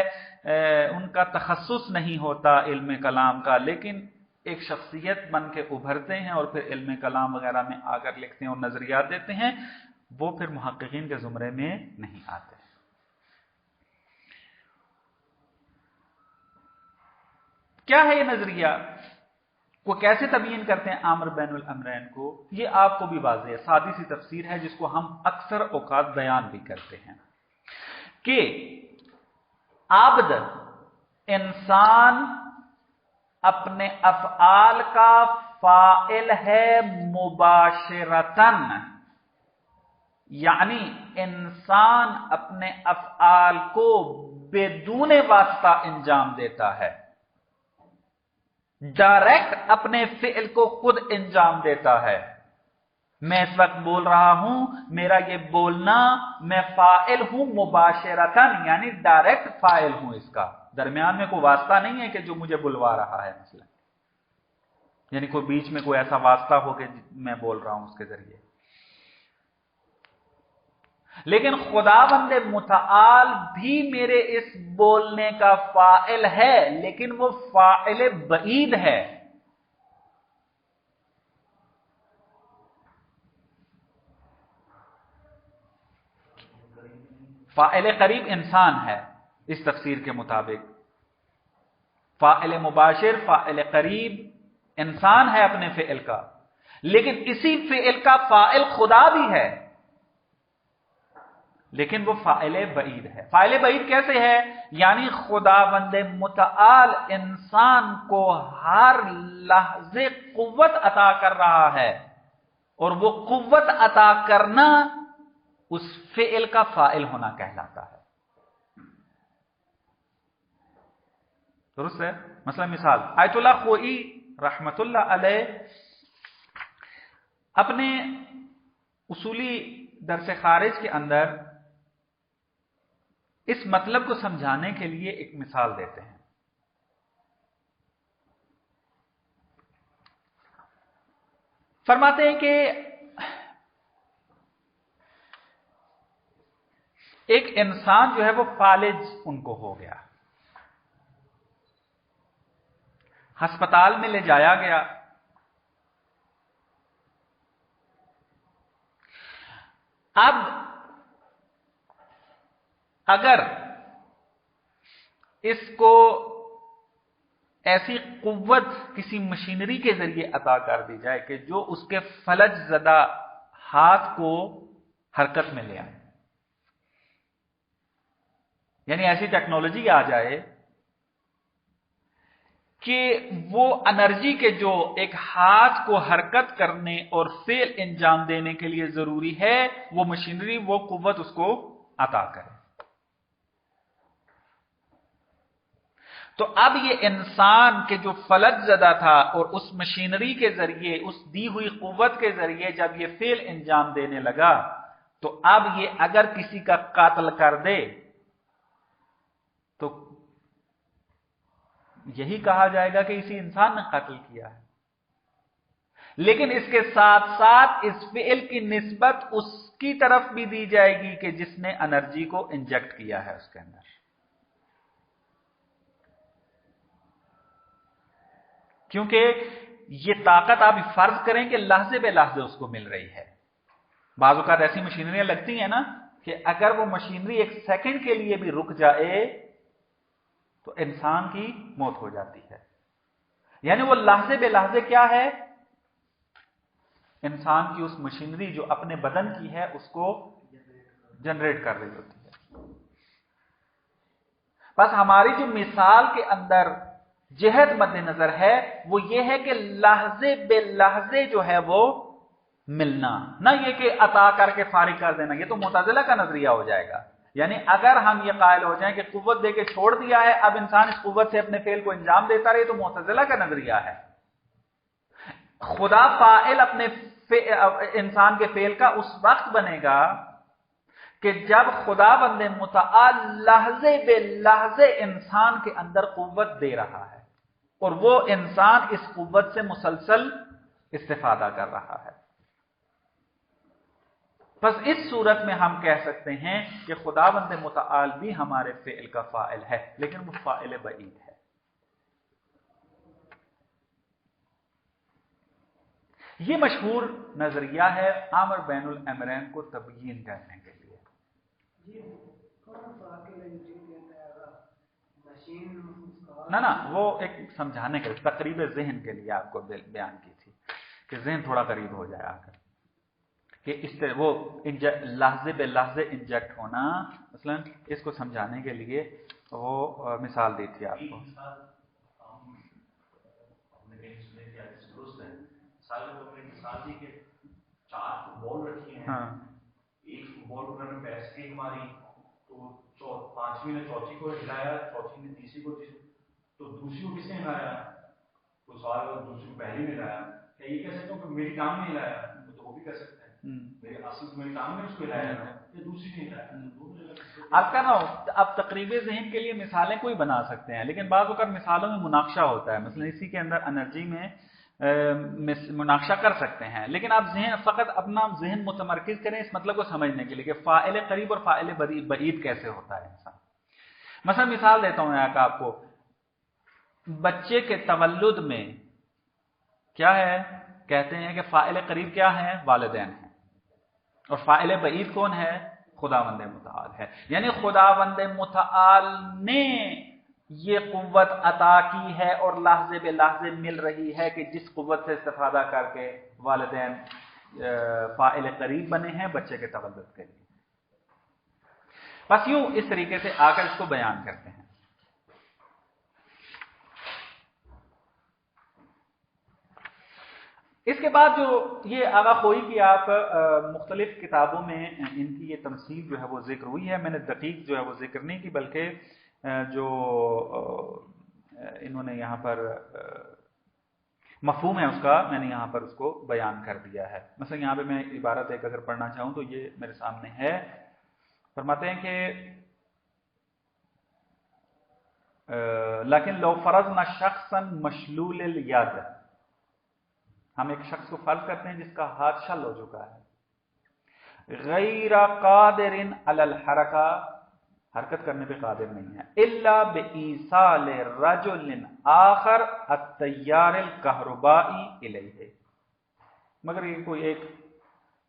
ان کا تخصص نہیں ہوتا علم کلام کا، لیکن ایک شخصیت بن کے ابھرتے ہیں اور پھر علم کلام وغیرہ میں آ کر لکھتے ہیں اور نظریات دیتے ہیں، وہ پھر محققین کے زمرے میں نہیں آتے۔ کیا ہے یہ نظریہ؟ وہ کیسے تبیین کرتے ہیں امر بین الامرین کو؟ یہ آپ کو بھی واضح ہے، سادی سی تفسیر ہے جس کو ہم اکثر اوقات بیان بھی کرتے ہیں کہ عبد انسان اپنے افعال کا فاعل ہے مباشرتاً، یعنی انسان اپنے افعال کو بدون واسطہ انجام دیتا ہے، ڈائریکٹ اپنے فعل کو خود انجام دیتا ہے۔ میں اس وقت بول رہا ہوں، میرا یہ بولنا، میں فاعل ہوں مباشرتاً، یعنی ڈائریکٹ فاعل ہوں، اس کا درمیان میں کوئی واسطہ نہیں ہے کہ جو مجھے بلوا رہا ہے، مثلا یعنی کوئی بیچ میں کوئی ایسا واسطہ ہو کہ میں بول رہا ہوں اس کے ذریعے۔ لیکن خداوند متعال بھی میرے اس بولنے کا فاعل ہے، لیکن وہ فاعل بعید ہے۔ فاعل قریب انسان ہے اس تفسیر کے مطابق، فاعل مباشر فاعل قریب انسان ہے اپنے فعل کا، لیکن اسی فعل کا فاعل خدا بھی ہے، لیکن وہ فاعل بعید ہے۔ فاعل بعید کیسے ہے؟ یعنی خداوند متعال انسان کو ہر لحظے قوت عطا کر رہا ہے، اور وہ قوت عطا کرنا اس فعل کا فاعل ہونا کہلاتا ہے۔ درست ہے؟ مثلا مثال، آیت اللہ خوئی رحمت اللہ علیہ اپنے اصولی درس خارج کے اندر اس مطلب کو سمجھانے کے لیے ایک مثال دیتے ہیں۔ فرماتے ہیں کہ ایک انسان جو ہے وہ فالج ان کو ہو گیا، ہسپتال میں لے جایا گیا، اب اگر اس کو ایسی قوت کسی مشینری کے ذریعے عطا کر دی جائے کہ جو اس کے فلج زدہ ہاتھ کو حرکت میں لے آئے، یعنی ایسی ٹیکنالوجی آ جائے کہ وہ انرجی کے جو ایک ہاتھ کو حرکت کرنے اور فعل انجام دینے کے لیے ضروری ہے، وہ مشینری، وہ قوت اس کو عطا کرے۔ تو اب یہ انسان کے جو فلج زدہ تھا اور اس مشینری کے ذریعے، اس دی ہوئی قوت کے ذریعے جب یہ فعل انجام دینے لگا، تو اب یہ اگر کسی کا قاتل کر دے تو یہی کہا جائے گا کہ اسی انسان نے قتل کیا ہے، لیکن اس کے ساتھ ساتھ اس فعل کی نسبت اس کی طرف بھی دی جائے گی کہ جس نے انرجی کو انجیکٹ کیا ہے اس کے اندر۔ کیونکہ یہ طاقت آپ فرض کریں کہ لحظے بے لحظے اس کو مل رہی ہے۔ بعض اوقات ایسی مشینریاں لگتی ہیں نا کہ اگر وہ مشینری ایک سیکنڈ کے لیے بھی رک جائے تو انسان کی موت ہو جاتی ہے، یعنی وہ لحظے بے لحظے کیا ہے، انسان کی اس مشینری جو اپنے بدن کی ہے اس کو جنریٹ کر رہی ہوتی ہے۔ بس ہماری جو مثال کے اندر جہت مد نظر ہے وہ یہ ہے کہ لحظے بے لحظے جو ہے وہ ملنا، نہ یہ کہ عطا کر کے فارغ کر دینا، یہ تو معتزلہ کا نظریہ ہو جائے گا۔ یعنی اگر ہم یہ قائل ہو جائیں کہ قوت دے کے چھوڑ دیا ہے، اب انسان اس قوت سے اپنے فعل کو انجام دیتا رہے، تو معتزلہ کا نظریہ ہے۔ خدا فاعل اپنے انسان کے فعل کا اس وقت بنے گا کہ جب خدا بند متعال لحظے بے لحظے انسان کے اندر قوت دے رہا ہے اور وہ انسان اس قوت سے مسلسل استفادہ کر رہا ہے۔ بس اس صورت میں ہم کہہ سکتے ہیں کہ خدا بند متعال بھی ہمارے فعل کا فاعل ہے، لیکن وہ فاعل بعید ہے۔ یہ مشہور نظریہ ہے امر بین الامرین کو تبیین کرنے کے لیے۔ نہ وہ ایک سمجھانے کے لیے، تقریب ذہن کے لیے آپ کو بیان کی تھی کہ ذہن تھوڑا قریب ہو جائے آ کر، کہ اس طرح وہ لحظے بے لحظے انجیکٹ ہونا، مثلا اس کو سمجھانے کے لیے وہ مثال دی تھی آپ کو۔ مثال دی کہ 4 بال رکھی ہیں، ایک بال انہوں نے پیس کیک ماری تو پانچویں نے چوتھی کو ہلایا، چوتھی نے تیسری کو، تو دوسری کو کس نے ہلایا؟ تو سوال دوسری کو پہلی نے ہلایا۔ کیا یہ کہہ سکتا ہوں کہ میری ٹانگ نے ہلایا؟ تو وہ بھی کہہ سکتے ہیں میرے اصل میری ٹانگ نے اس کو ہلایا یا دوسری نے ہلایا۔ آپ کا نا آپ تقریب ذہن کے لیے مثالیں کوئی بنا سکتے ہیں، لیکن بعض اوقات مثالوں میں مناقشہ ہوتا ہے، مثلا اسی کے اندر انرجی میں مناقشہ کر سکتے ہیں، لیکن آپ فقط اپنا ذہن متمرکز کریں اس مطلب کو سمجھنے کے لیے کہ فاعل قریب اور فاعل بعید کیسے ہوتا ہے انسان۔ مثلا مثال دیتا ہوں آپ کو، بچے کے تولد میں کیا ہے، کہتے ہیں کہ فاعل قریب کیا ہے، والدین ہیں، اور فاعل بعید کون ہے، خداوند متعال ہے۔ یعنی خداوند متعال نے یہ قوت عطا کی ہے اور لحظے بے لحظے مل رہی ہے کہ جس قوت سے استفادہ کر کے والدین فاعل قریب بنے ہیں بچے کے تولد کے لیے۔ بس یوں اس طریقے سے آ کر اس کو بیان کرتے ہیں۔ اس کے بعد جو یہ آغا خوئی کی آپ مختلف کتابوں میں ان کی یہ تمثیل جو ہے وہ ذکر ہوئی ہے، میں نے دقیق جو ہے وہ ذکر نہیں کی، بلکہ جو انہوں نے یہاں پر مفہوم ہے اس کا میں نے یہاں پر اس کو بیان کر دیا ہے۔ مثلا یہاں پہ میں عبارت ایک اگر پڑھنا چاہوں تو یہ میرے سامنے ہے، فرماتے ہیں کہ لیکن لو فرضنا شخصا مشلول الید، ہم ایک شخص کو فرض کرتے ہیں جس کا ہاتھ شل ہو چکا ہے، غیر قادر علی الحرکہ، حرکت کرنے پہ قادر نہیں ہے، الا بایصال رجل آخر التیار الکہربائی الیہ، مگر یہ کوئی ایک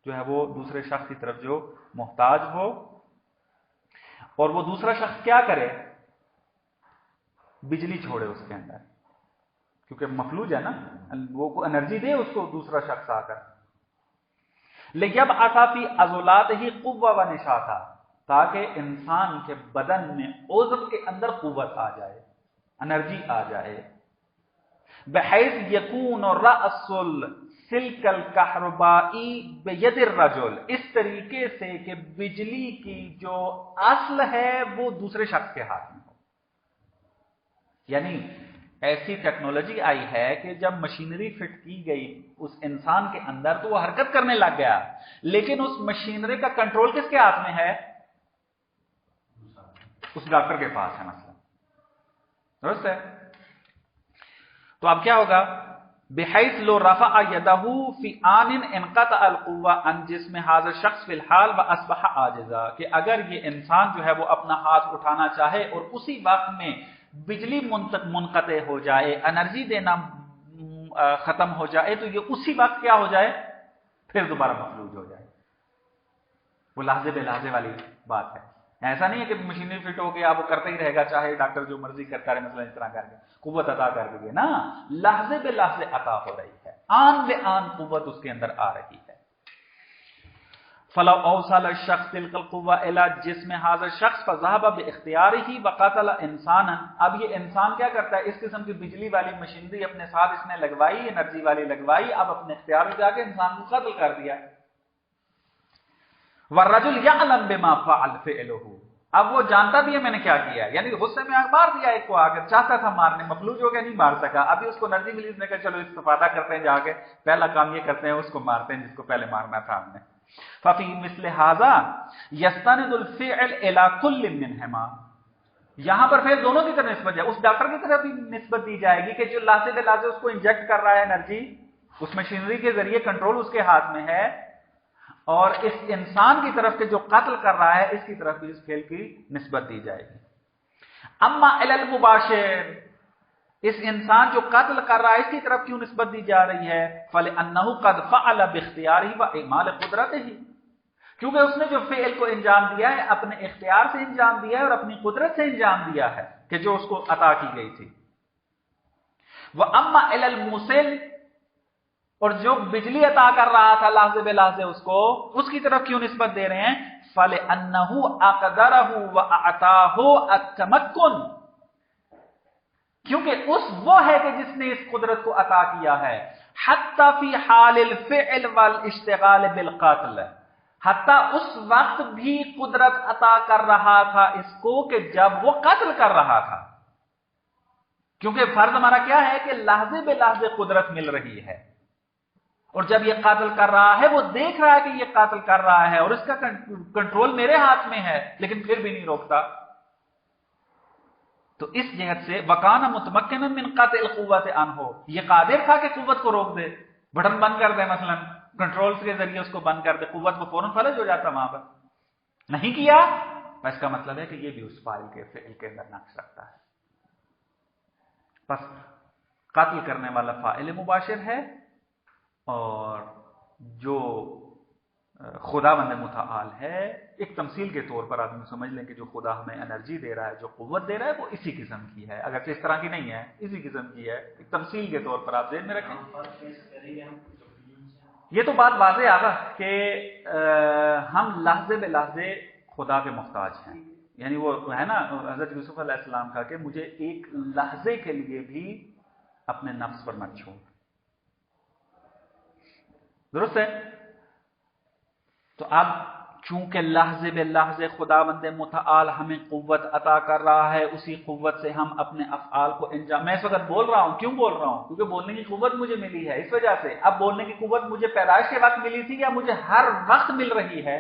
جو ہے وہ دوسرے شخص کی طرف جو محتاج ہو، اور وہ دوسرا شخص کیا کرے، بجلی چھوڑے اس کے اندر، کیونکہ مفلوج ہے نا، وہ انرجی دے اس کو دوسرا شخص آ کر. لیبعث فی عضلاتہ قوہ و نشاطا، تاکہ انسان کے بدن میں عضو کے اندر قوت آ جائے، انرجی آ جائے. بحیث یکون رأس السلک الکہربائی بید الرجل، اس طریقے سے کہ بجلی کی جو اصل ہے وہ دوسرے شخص کے ہاتھ میں ہو. یعنی ایسی ٹیکنالوجی آئی ہے کہ جب مشینری فٹ کی گئی اس انسان کے اندر تو وہ حرکت کرنے لگ گیا، لیکن اس مشینری کا کنٹرول کس کے ہاتھ میں ہے؟ اس ڈاکٹر کے پاس ہے مثلا. درست ہے؟ تو اب کیا ہوگا؟ بحیث لو رفع یدہ فی آن انقطع القوہ عن جسم هذا الشخص فی الحال واصبح عاجزا، کہ اگر یہ انسان جو ہے وہ اپنا ہاتھ اٹھانا چاہے اور اسی وقت میں بجلی منقطع ہو جائے، انرجی دینا ختم ہو جائے، تو یہ اسی وقت کیا ہو جائے؟ پھر دوبارہ مفلوج ہو جائے. وہ لحظے بے لحظے والی بات ہے. ایسا نہیں ہے کہ مشینری فٹ ہو کے آپ وہ کرتا ہی رہے گا، چاہے ڈاکٹر جو مرضی کرتا رہے، مثلا اس طرح کر کے قوت عطا کر دیجیے نا. لحظے بے لحظے عطا ہو رہی ہے، آن بے آن قوت اس کے اندر آ رہی ہے. فلو اوصل الشخص تلك القوة الى جسم هذا الشخص فذهب باختیارہ وقتل انسانا، اب یہ انسان کیا کرتا ہے؟ اس قسم کی بجلی والی مشینری اپنے ساتھ اس نے لگوائی، انرجی والی لگوائی، اب اپنے اختیار سے جا کے انسان کو قتل کر دیا. والرجل يعلم بما فعل فعله، اب وہ جانتا بھی ہے میں نے کیا کیا ہے، یعنی غصے میں مار دیا ایک کو آ کر، چاہتا تھا مارنے، مفلوج ہو گیا، نہیں مار سکا. ابھی اس کو انرجی ملی، اس نے کہا چلو استفادہ کرتے ہیں، جا کے پہلا کام یہ کرتے ہیں اس کو مارتے ہیں جس کو پہلے مارنا تھا ہم نے. ففی مثل هذا یستند الفعل الى كل منهما، یہاں پر پھر دونوں کی طرف نسبت ہے، اس ڈاکٹر کی طرف بھی نسبت دی جائے گی کہ جو لحظے بے لحظے اس کو انجیکٹ کر رہا ہے انرجی، اس مشینری کے ذریعے کنٹرول اس کے ہاتھ میں ہے، اور اس انسان کی طرف کے جو قتل کر رہا ہے اس کی طرف بھی اس فعل کی نسبت دی جائے گی. اما الی المباشر، اس انسان جو قتل کر رہا ہے اس کی طرف کیوں نسبت دی جا رہی ہے؟ فلانہ قد فعل باختیارہ واعمال قدرتہ، کیونکہ اس نے جو فعل کو انجام دیا ہے اپنے اختیار سے انجام دیا ہے اور اپنی قدرت سے انجام دیا ہے کہ جو اس کو عطا کی گئی تھی. واما الی الموصل، اور جو بجلی عطا کر رہا تھا لحظے بے لحظے اس کو، اس کی طرف کیوں نسبت دے رہے ہیں؟ فَلِأَنَّهُ أَقْدَرَهُ وَأَعْطَاهُ التَّمَكُّنَ، کیونکہ وہ ہے کہ جس نے اس قدرت کو عطا کیا ہے. حتی فی حال الفعل والاشتغال بالقتل، حتی اس وقت بھی قدرت عطا کر رہا تھا اس کو کہ جب وہ قتل کر رہا تھا، کیونکہ فرض ہمارا کیا ہے کہ لحظے بے لحظے قدرت مل رہی ہے، اور جب یہ قاتل کر رہا ہے وہ دیکھ رہا ہے کہ یہ قاتل کر رہا ہے اور اس کا کنٹرول میرے ہاتھ میں ہے، لیکن پھر بھی نہیں روکتا. تو اس جہت سے وکانا متمکنا من قطع القوت عنہ، یہ قادر تھا کہ قوت کو روک دے، بٹن بند کر دے، مثلا کنٹرول کے ذریعے اس کو بند کر دے، قوت کو فوراً فلج ہو جاتا وہاں پر. نہیں کیا، اس کا مطلب ہے کہ یہ بھی اس فاعل کے فعل کے اندر نقص رکھتا ہے. بس قتل کرنے والا فاعل مباشر ہے، اور جو خداوند متعال ہے، ایک تمثیل کے طور پر آدمی سمجھ لیں کہ جو خدا ہمیں انرجی دے رہا ہے، جو قوت دے رہا ہے، وہ اسی قسم کی ہے، اگرچہ اس طرح کی نہیں ہے، اسی قسم کی ہے، ایک تمثیل کے طور پر آپ ذہن میں رکھیں. یہ تو بات واضح آگا کہ ہم لحظے بے لحظے خدا کے محتاج ہیں. یعنی وہ ہے نا حضرت یوسف علیہ السلام کا کہ مجھے ایک لحظے کے لیے بھی اپنے نفس پر مت چھوڑ. درست ہے؟ تو اب چونکہ لحظے بے لحظے خداوند متعال ہمیں قوت عطا کر رہا ہے، اسی قوت سے ہم اپنے افعال کو انجام، میں اس وقت بول رہا ہوں، کیوں بول رہا ہوں؟ کیونکہ بولنے کی قوت مجھے ملی ہے، اس وجہ سے. اب بولنے کی قوت مجھے پیدائش کے وقت ملی تھی یا مجھے ہر وقت مل رہی ہے؟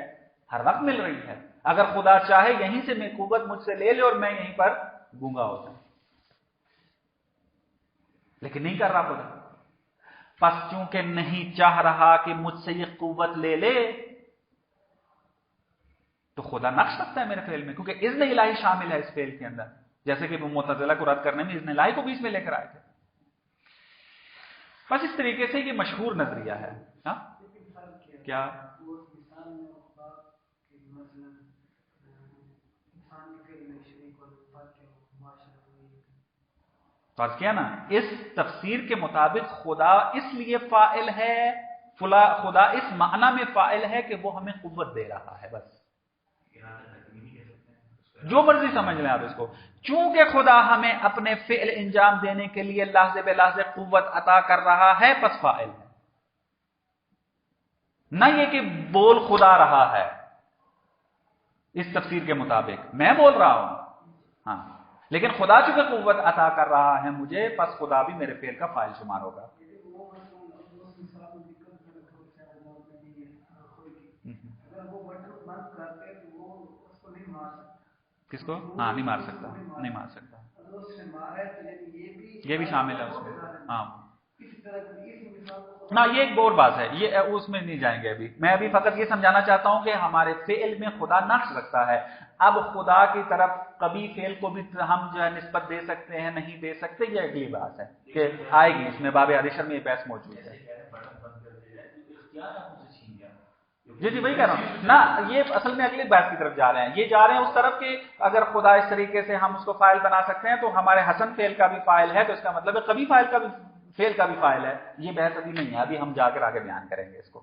ہر وقت مل رہی ہے. اگر خدا چاہے یہیں سے میں قوت مجھ سے لے لے اور میں یہیں پر گونگا ہو جاؤں، لیکن نہیں کر رہا خدا. پس چونکہ نہیں چاہ رہا کہ مجھ سے یہ قوت لے لے، تو خدا نقش رکھتا ہے میرے فعل میں، کیونکہ اذن الہی شامل ہے اس فعل کے اندر، جیسے کہ وہ معتزلہ کو رد کرنے میں اذن الہی کو بیچ میں لے کر آئے تھے. بس اس طریقے سے یہ مشہور نظریہ ہے. ہاں کیا تو عرض کیا نا اس تفسیر کے مطابق خدا اس لیے فاعل ہے، خدا اس معنی میں فاعل ہے کہ وہ ہمیں قوت دے رہا ہے، بس جو مرضی سمجھ لیں آپ اس کو، چونکہ خدا ہمیں اپنے فعل انجام دینے کے لیے لحظے بے لحظے قوت عطا کر رہا ہے، پس فاعل ہے، نہ یہ کہ بول خدا رہا ہے اس تفسیر کے مطابق، میں بول رہا ہوں ہاں، لیکن خدا چونکہ قوت عطا کر رہا ہے مجھے، پس خدا بھی میرے فعل کا فاعل شمار ہوگا۔ کس کو؟ ہاں نہیں مار سکتا، نہیں مار سکتا، یہ بھی شامل ہے اس میں، ہاں نہ یہ ایک اور بات ہے، یہ اس میں نہیں جائیں گے ابھی، میں ابھی فقط یہ سمجھانا چاہتا ہوں کہ ہمارے فعل میں خدا نقش رکھتا ہے، اب خدا کی طرف کبھی فعل کو بھی ہم جو ہے نسبت دے سکتے ہیں نہیں دے سکتے، یہ اگلی بات ہے کہ آئے گی، اس میں باب عریشر میں یہ بحث موجود ہے۔ جی وہی کہہ رہا ہوں نا، یہ اصل میں اگلی بات کی طرف جا رہے ہیں، یہ جا رہے ہیں اس طرف کہ اگر خدا اس طریقے سے ہم اس کو فاعل بنا سکتے ہیں تو ہمارے حسن فعل کا بھی فاعل ہے، تو اس کا مطلب ہے کبھی فاعل کا بھی فعل کا بھی فاعل ہے، یہ بحث ابھی نہیں ہے، ابھی ہم جا کر آگے بیان کریں گے اس کو۔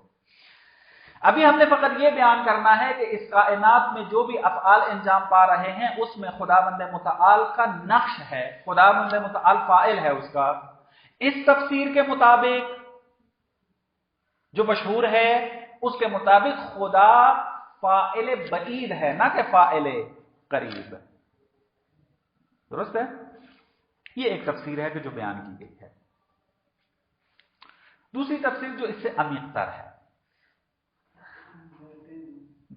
ابھی ہم نے فقط یہ بیان کرنا ہے کہ اس کائنات میں جو بھی افعال انجام پا رہے ہیں اس میں خداوند متعال کا نقش ہے، خداوند متعال فاعل ہے اس کا۔ اس تفسیر کے مطابق جو مشہور ہے اس کے مطابق خدا فاعل بعید ہے، نہ کہ فاعل قریب، درست ہے؟ یہ ایک تفسیر ہے کہ جو بیان کی گئی ہے۔ دوسری تفسیر جو اس سے عمیق تر ہے،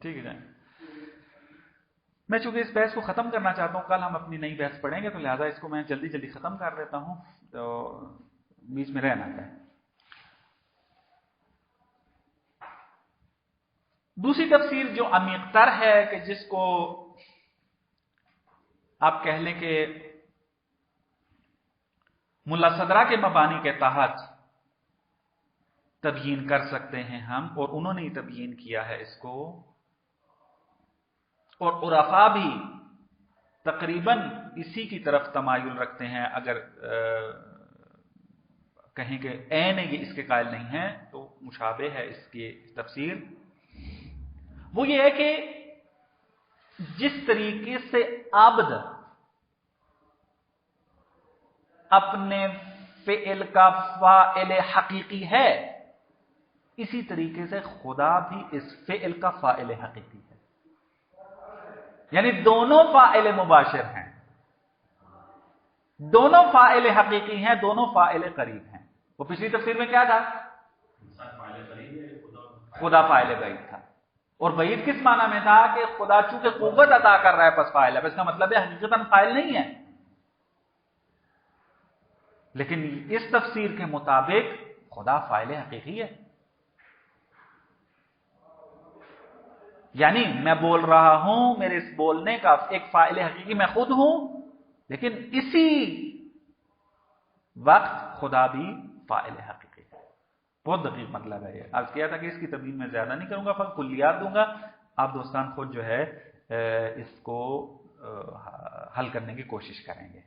ٹھیک ہے جائیں، میں چونکہ اس بحث کو ختم کرنا چاہتا ہوں، کل ہم اپنی نئی بحث پڑھیں گے، تو لہٰذا اس کو میں جلدی ختم کر دیتا ہوں، تو بیچ میں رہنا ہے۔ دوسری تفسیر جو عمیق تر ہے کہ جس کو آپ کہہ لیں کہ ملا صدرہ کے مبانی کے تحت تبیین کر سکتے ہیں ہم، اور انہوں نے تبیین کیا ہے اس کو، اور عرفاء بھی تقریباً اسی کی طرف تمایل رکھتے ہیں، اگر کہیں کہ عین یہ اس کے قائل نہیں ہیں تو مشابہ ہے اس کی تفسیر، وہ یہ ہے کہ جس طریقے سے عبد اپنے فعل کا فاعل حقیقی ہے، اسی طریقے سے خدا بھی اس فعل کا فاعل حقیقی ہے، یعنی دونوں فاعل مباشر ہیں، دونوں فاعل حقیقی ہیں، دونوں فاعل قریب ہیں۔ وہ پچھلی تفسیر میں کیا تھا؟ خدا فاعل بعید تھا، اور بعید کس معنی میں تھا کہ خدا چونکہ قوت عطا کر رہا ہے پس فاعل ہے، اس کا مطلب ہے حقیقتاً فاعل نہیں ہے، لیکن اس تفسیر کے مطابق خدا فاعل حقیقی ہے، یعنی میں بول رہا ہوں، میرے اس بولنے کا ایک فاعل حقیقی میں خود ہوں، لیکن اسی وقت خدا بھی فاعل حقیقی ہے۔ بہت دقیق مطلب ہے یہ، عرض کیا تھا کہ اس کی تبیین میں زیادہ نہیں کروں گا، فقط کلیات دوں گا، آپ دوستان خود جو ہے اس کو حل کرنے کی کوشش کریں گے۔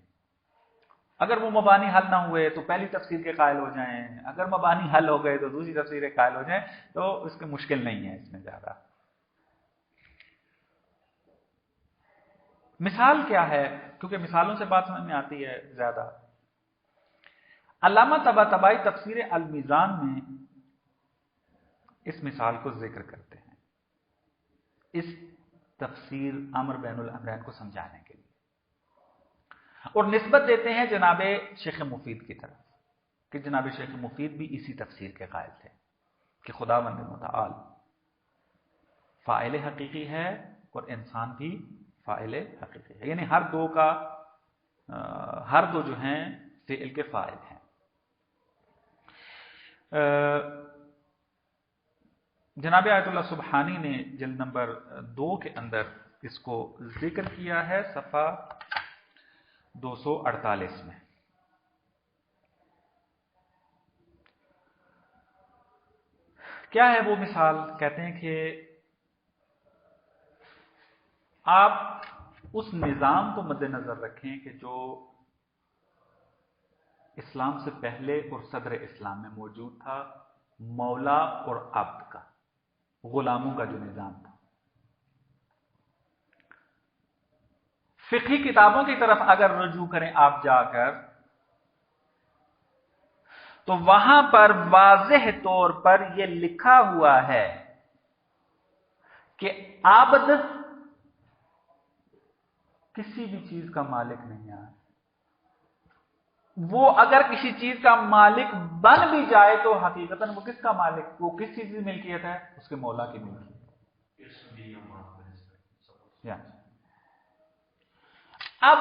اگر وہ مبانی حل نہ ہوئے تو پہلی تفسیر کے قائل ہو جائیں، اگر مبانی حل ہو گئے تو دوسری تفسیر کے قائل ہو جائیں، تو اس کی مشکل نہیں ہے اس میں زیادہ۔ مثال کیا ہے؟ کیونکہ مثالوں سے بات سمجھ میں آتی ہے زیادہ۔ علامہ طباطبائی تفسیر المیزان میں اس مثال کو ذکر کرتے ہیں، اس تفسیر امر بین الامرین کو سمجھانے کے لیے، اور نسبت دیتے ہیں جناب شیخ مفید کی طرف، کہ جناب شیخ مفید بھی اسی تفسیر کے قائل تھے کہ خداوند متعال فاعل حقیقی ہے اور انسان بھی فاعل حقیقی ہے، یعنی ہر دو جو ہیں فعل کے فاعل ہیں۔ جناب آیت اللہ سبحانی نے جلد نمبر 2 کے اندر اس کو ذکر کیا ہے، صفحہ 248 میں۔ کیا ہے وہ مثال؟ کہتے ہیں کہ آپ اس نظام کو مد نظر رکھیں کہ جو اسلام سے پہلے اور صدر اسلام میں موجود تھا مولا اور عبد کا، غلاموں کا جو نظام تھا۔ فقہی کتابوں کی طرف اگر رجوع کریں آپ جا کر، تو وہاں پر واضح طور پر یہ لکھا ہوا ہے کہ عبد کسی بھی چیز کا مالک نہیں ہے۔ وہ اگر کسی چیز کا مالک بن بھی جائے تو حقیقتاً وہ کس کا مالک، وہ کس چیز کی ملکیت ہے؟ اس کے مولا کی ملکیت۔ اب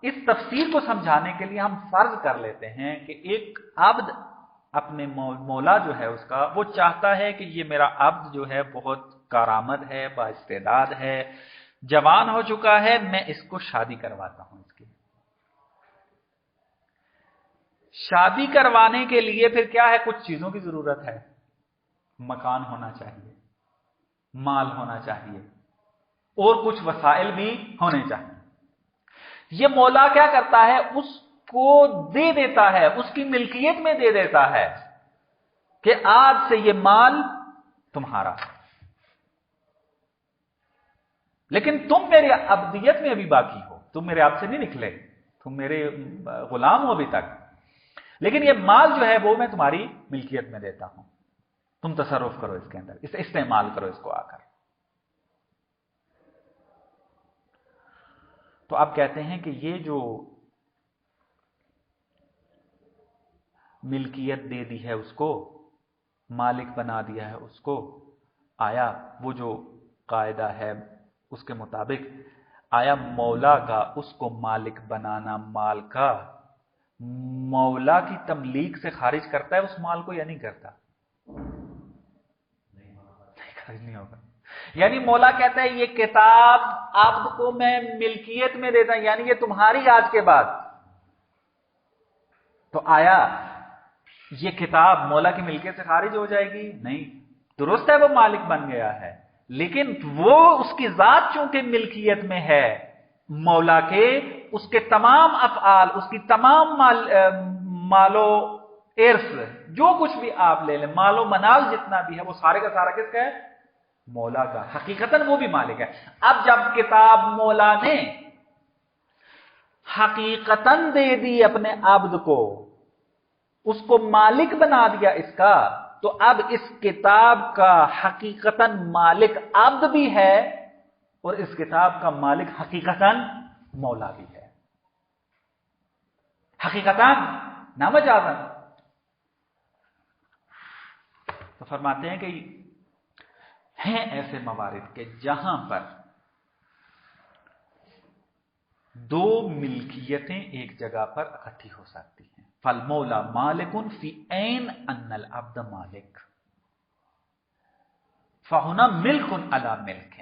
اس تفسیر کو سمجھانے کے لیے ہم فرض کر لیتے ہیں کہ ایک عبد اپنے مولا جو ہے اس کا، وہ چاہتا ہے کہ یہ میرا عبد جو ہے بہت کارآمد ہے، بااستعداد ہے، جوان ہو چکا ہے، میں اس کو شادی کرواتا ہوں۔ اس کی شادی کروانے کے لیے پھر کیا ہے؟ کچھ چیزوں کی ضرورت ہے، مکان ہونا چاہیے، مال ہونا چاہیے، اور کچھ وسائل بھی ہونے چاہیے۔ یہ مولا کیا کرتا ہے؟ اس کو دے دیتا ہے، اس کی ملکیت میں دے دیتا ہے کہ آج سے یہ مال تمہارا، لیکن تم میرے عبدیت میں ابھی باقی ہو، تم میرے عبد سے نہیں نکلے، تم میرے غلام ہو ابھی تک، لیکن یہ مال جو ہے وہ میں تمہاری ملکیت میں دیتا ہوں، تم تصرف کرو اس کے اندر، اس استعمال کرو اس کو آ کر۔ تو آپ کہتے ہیں کہ یہ جو ملکیت دے دی ہے اس کو، مالک بنا دیا ہے اس کو، آیا وہ جو قاعدہ ہے اس کے مطابق آیا مولا کا اس کو مالک بنانا مال کا مولا کی تملیک سے خارج کرتا ہے اس مال کو یا نہیں کرتا؟ نہیں، خارج نہیں ہوگا۔ یعنی مولا کہتا ہے یہ کتاب عبد کو میں ملکیت میں دیتا ہوں، یعنی یہ تمہاری آج کے بعد، تو آیا یہ کتاب مولا کی ملکیت سے خارج ہو جائے گی؟ نہیں، درست ہے وہ مالک بن گیا ہے، لیکن وہ اس کی ذات چونکہ ملکیت میں ہے مولا کے، اس کے تمام افعال، اس کی تمام مال و ارث، جو کچھ بھی آپ لے لیں، مال و منال جتنا بھی ہے، وہ سارے کا سارا کس کا ہے؟ مولا کا۔ حقیقتاً وہ بھی مالک ہے۔ اب جب کتاب مولا نے حقیقتاً دے دی اپنے عبد کو، اس کو مالک بنا دیا اس کا، تو اب اس کتاب کا حقیقتاً مالک عبد بھی ہے، اور اس کتاب کا مالک حقیقتاً مولا بھی ہے، حقیقتاً نہ مجازاً۔ تو فرماتے ہیں کہ ہیں ایسے موارد کہ جہاں پر دو ملکیتیں ایک جگہ پر اکٹھی ہو سکتی ہیں۔ فالمولا مالک فی عین ان العبد مالک، فہنا ملک علی ملک،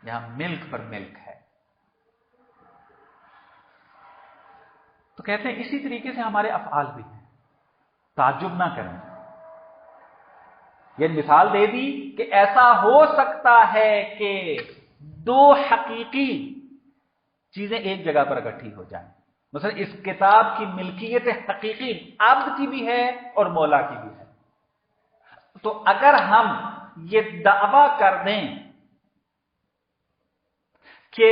یہاں ملک پر ملک ہے۔ تو کہتے ہیں اسی طریقے سے ہمارے افعال بھی ہیں، تعجب نہ کریں۔ یہ مثال دے دی کہ ایسا ہو سکتا ہے کہ دو حقیقی چیزیں ایک جگہ پر اکٹھی ہو جائیں۔ مثلا اس کتاب کی ملکیت حقیقی عبد کی بھی ہے اور مولا کی بھی ہے۔ تو اگر ہم یہ دعویٰ کر دیں کہ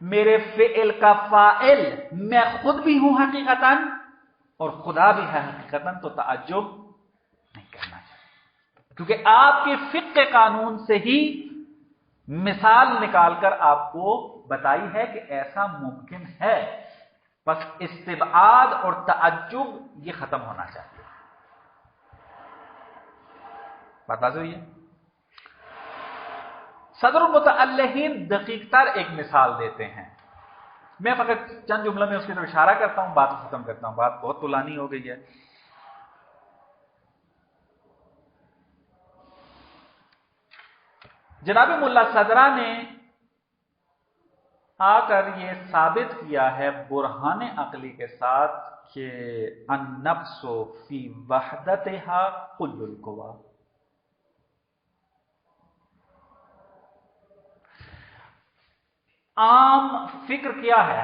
میرے فعل کا فاعل میں خود بھی ہوں حقیقتاً اور خدا بھی ہے حقیقتاً، تو تعجب نہیں کرنا چاہیے، کیونکہ آپ کے فقہ قانون سے ہی مثال نکال کر آپ کو بتائی ہے کہ ایسا ممکن ہے، بس استبعاد اور تعجب یہ ختم ہونا چاہیے۔ بات واضح ہوئی ہے؟ صدر المتعلقین دقیق تر ایک مثال دیتے ہیں، میں فقط چند جملوں میں اس کی طرف اشارہ کرتا ہوں، بات ختم کرتا ہوں، بات بہت طولانی ہو گئی ہے۔ جناب ملا صدرہ نے آ کر یہ ثابت کیا ہے برہان عقلی کے ساتھ کہ النفس فی وحدتها کل القوا، عام فکر کیا ہے